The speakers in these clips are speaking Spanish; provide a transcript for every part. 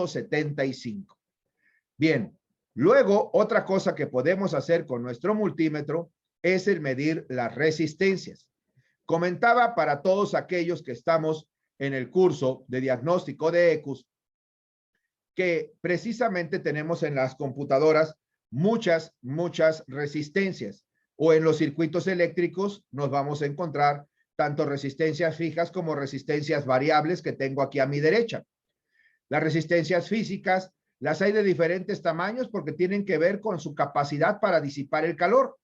0.75. Bien, luego otra cosa que podemos hacer con nuestro multímetro es el medir las resistencias. Comentaba para todos aquellos que estamos en el curso de diagnóstico de ECUs que precisamente tenemos en las computadoras muchas resistencias, o en los circuitos eléctricos nos vamos a encontrar tanto resistencias fijas como resistencias variables que tengo aquí a mi derecha. Las resistencias físicas las hay de diferentes tamaños porque tienen que ver con su capacidad para disipar el calor.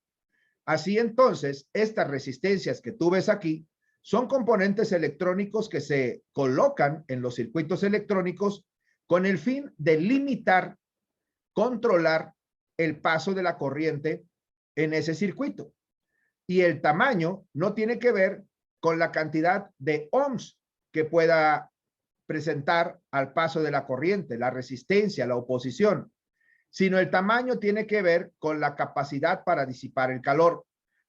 Así entonces, estas resistencias que tú ves aquí son componentes electrónicos que se colocan en los circuitos electrónicos con el fin de limitar, controlar el paso de la corriente en ese circuito. Y el tamaño no tiene que ver con la cantidad de ohms que pueda presentar al paso de la corriente, la resistencia, la oposición, sino el tamaño tiene que ver con la capacidad para disipar el calor.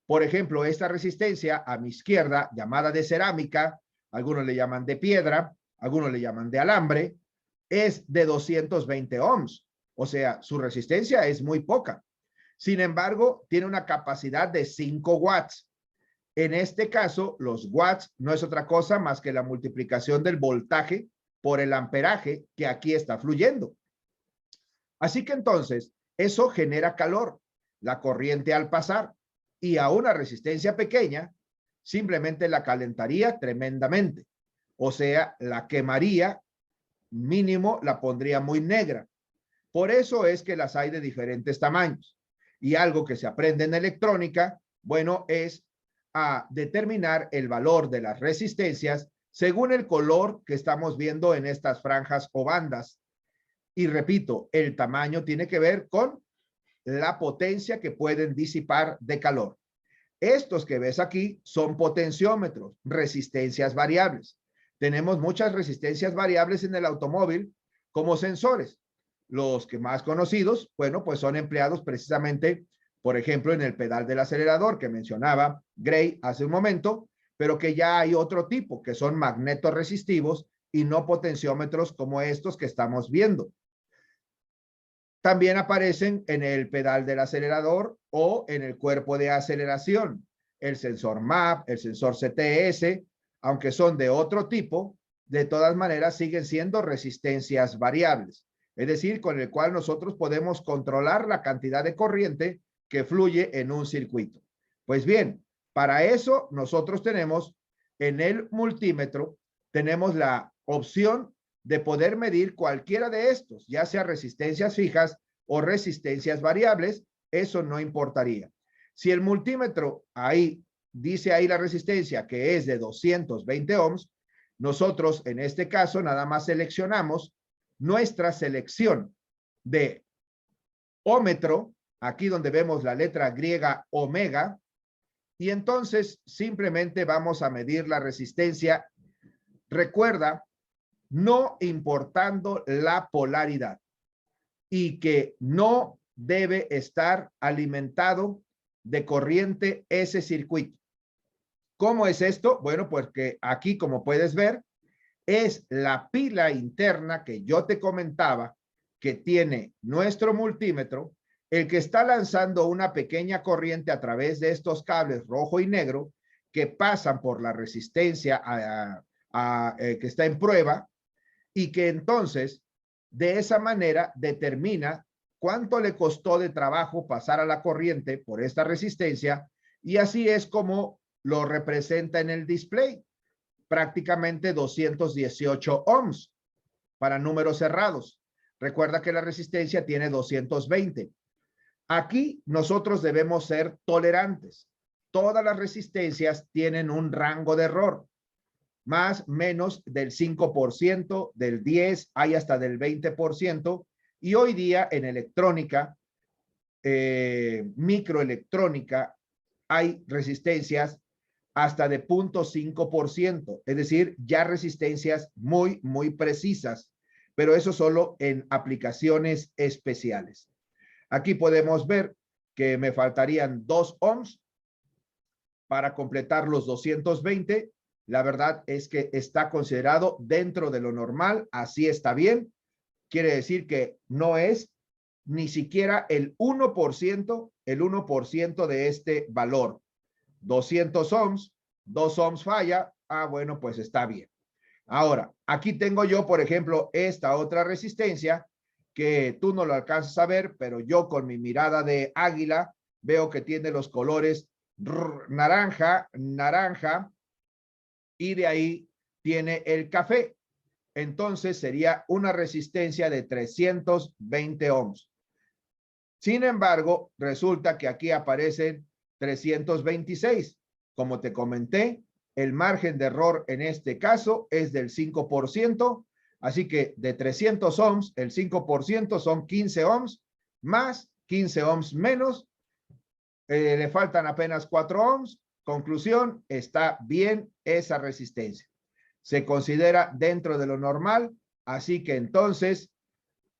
Por ejemplo, esta resistencia a mi izquierda, llamada de cerámica, algunos le llaman de piedra, algunos le llaman de alambre, es de 220 ohms. O sea, su resistencia es muy poca. Sin embargo, tiene una capacidad de 5 watts. En este caso, los watts no es otra cosa más que la multiplicación del voltaje por el amperaje que aquí está fluyendo. Así que entonces, eso genera calor, la corriente al pasar, y a una resistencia pequeña, simplemente la calentaría tremendamente. O sea, la quemaría, mínimo la pondría muy negra. Por eso es que las hay de diferentes tamaños. Y algo que se aprende en electrónica, bueno, es a determinar el valor de las resistencias según el color que estamos viendo en estas franjas o bandas. Y repito, el tamaño tiene que ver con la potencia que pueden disipar de calor. Estos que ves aquí son potenciómetros, resistencias variables. Tenemos muchas resistencias variables en el automóvil como sensores. Los que más conocidos, bueno, pues son empleados precisamente, por ejemplo, en el pedal del acelerador que mencionaba Gray hace un momento, pero que ya hay otro tipo que son magnetoresistivos y no potenciómetros como estos que estamos viendo. También aparecen en el pedal del acelerador o en el cuerpo de aceleración, el sensor MAP, el sensor CTS, aunque son de otro tipo, de todas maneras siguen siendo resistencias variables, es decir, con el cual nosotros podemos controlar la cantidad de corriente que fluye en un circuito. Pues bien, para eso nosotros tenemos en el multímetro, tenemos la opción de poder medir cualquiera de estos, ya sea resistencias fijas o resistencias variables, eso no importaría. Si el multímetro ahí dice ahí la resistencia que es de 220 ohms, nosotros en este caso nada más seleccionamos nuestra selección de ómetro, aquí donde vemos la letra griega omega, y entonces simplemente vamos a medir la resistencia. Recuerda, no importando la polaridad y que no debe estar alimentado de corriente ese circuito. ¿Cómo es esto? Bueno, pues que aquí, como puedes ver, es la pila interna que yo te comentaba que tiene nuestro multímetro, el que está lanzando una pequeña corriente a través de estos cables rojo y negro que pasan por la resistencia que está en prueba, y que entonces de esa manera determina cuánto le costó de trabajo pasar a la corriente por esta resistencia, y así es como lo representa en el display, prácticamente 218 ohms para números cerrados. Recuerda que la resistencia tiene 220. Aquí nosotros debemos ser tolerantes. Todas las resistencias tienen un rango de error, más menos del 5%, del 10%, hay hasta del 20%, y hoy día en electrónica, microelectrónica, hay resistencias hasta de 0.5%, es decir, ya resistencias muy precisas, pero eso solo en aplicaciones especiales. Aquí podemos ver que me faltarían 2 ohms para completar los 220. La verdad es que está considerado dentro de lo normal, así está bien. quiere decir que no es ni siquiera el 1% de este valor. 200 ohms, 2 ohms falla. Ah, bueno, pues está bien. Ahora, aquí tengo yo, por ejemplo, esta otra resistencia que tú no lo alcanzas a ver, pero yo con mi mirada de águila veo que tiene los colores naranja, naranja, y de ahí tiene el café. Entonces sería una resistencia de 320 ohms. Sin embargo, resulta que aquí aparecen 326. Como te comenté, el margen de error en este caso es del 5%. Así que de 300 ohms, el 5% son 15 ohms, más 15 ohms menos. Le faltan apenas 4 ohms. Conclusión, está bien esa resistencia. Se considera dentro de lo normal, así que entonces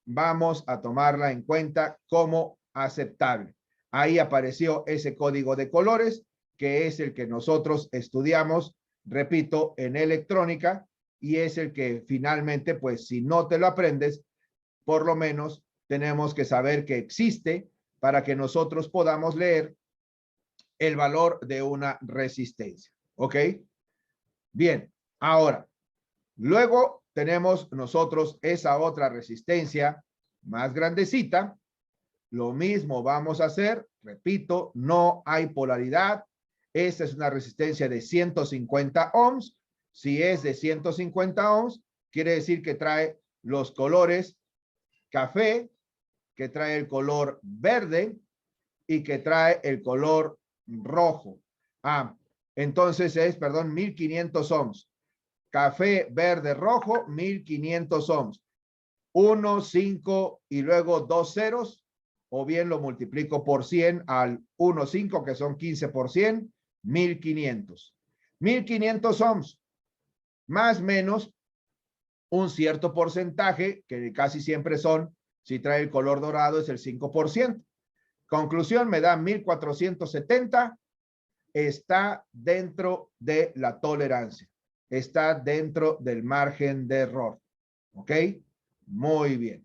vamos a tomarla en cuenta como aceptable. Ahí apareció ese código de colores, que es el que nosotros estudiamos, repito, en electrónica, y es el que finalmente, pues si no te lo aprendes, por lo menos tenemos que saber que existe para que nosotros podamos leer el valor de una resistencia. ¿Ok? Bien, ahora, luego tenemos nosotros esa otra resistencia más grandecita. Lo mismo vamos a hacer, repito, no hay polaridad. Esta es una resistencia de 150 ohms. Si es de 150 ohms, quiere decir que trae los colores café, que trae el color verde y que trae el color rojo. Entonces es, perdón, 1500 ohms. Café, verde, rojo, 1500 ohms. 1, 5 y luego 2 ceros, o bien lo multiplico por 100 al 1, 5, que son 15 por 100, 1500. 1500 ohms, más menos un cierto porcentaje, que casi siempre son, si trae el color dorado, es el 5%. Conclusión, me da 1470, está dentro de la tolerancia, está dentro del margen de error. ¿Ok? Muy bien.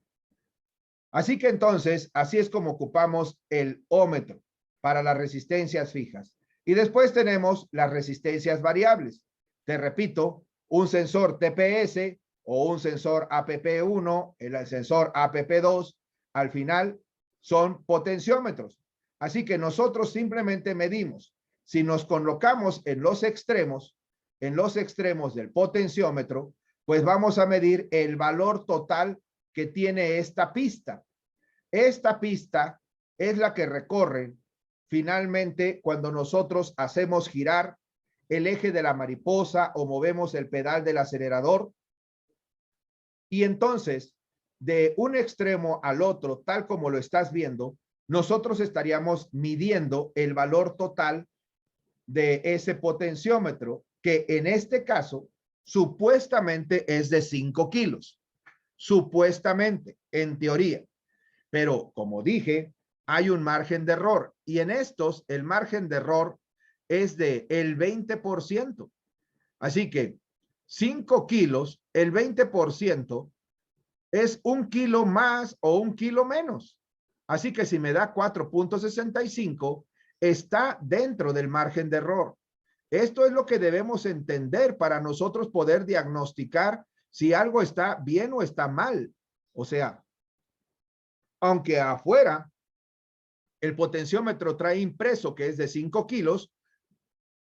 Así que entonces, así es como ocupamos el ómetro para las resistencias fijas. Y después tenemos las resistencias variables. Te repito, un sensor TPS o un sensor APP1, el sensor APP2, al final son potenciómetros. Así que nosotros simplemente medimos. Si nos colocamos en los extremos del potenciómetro, pues vamos a medir el valor total que tiene esta pista. Esta pista es la que recorre finalmente cuando nosotros hacemos girar el eje de la mariposa o movemos el pedal del acelerador. Y entonces, de un extremo al otro, tal como lo estás viendo, nosotros estaríamos midiendo el valor total de ese potenciómetro, que en este caso supuestamente es de 5 kilos. Supuestamente, en teoría. Pero como dije, hay un margen de error y en estos el margen de error es de el 20%. Así que 5 kilos, el 20% es 1 kilo más o 1 kilo menos. Así que si me da 4.65, está dentro del margen de error. Esto es lo que debemos entender para nosotros poder diagnosticar si algo está bien o está mal. O sea, aunque afuera el potenciómetro trae impreso que es de 5 kilos,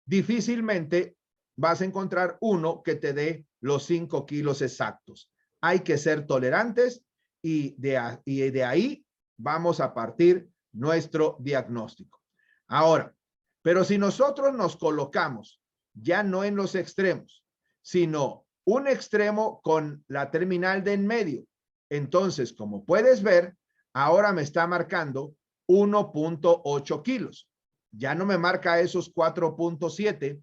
difícilmente vas a encontrar uno que te dé los 5 kilos exactos. Hay que ser tolerantes y de ahí vamos a partir nuestro diagnóstico. Ahora, pero si nosotros nos colocamos ya no en los extremos, sino un extremo con la terminal de en medio, entonces, como puedes ver, ahora me está marcando 1.8 kilos. Ya no me marca esos 4.7,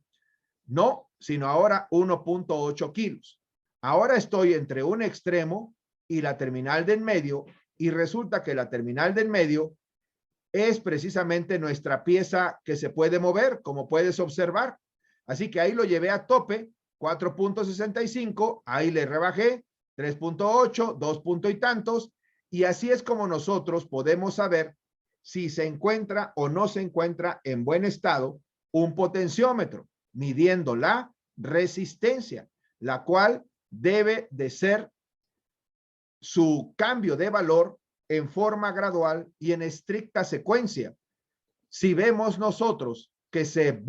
no, sino ahora 1.8 kilos. Ahora estoy entre un extremo y la terminal de en medio, y resulta que la terminal de en medio es precisamente nuestra pieza que se puede mover, como puedes observar. Así que ahí lo llevé a tope, 4.65, ahí le rebajé 3.8, 2 punto y tantos, y así es como nosotros podemos saber si se encuentra o no se encuentra en buen estado un potenciómetro, midiendo la resistencia, la cual debe de ser su cambio de valor en forma gradual y en estricta secuencia. Si vemos nosotros que se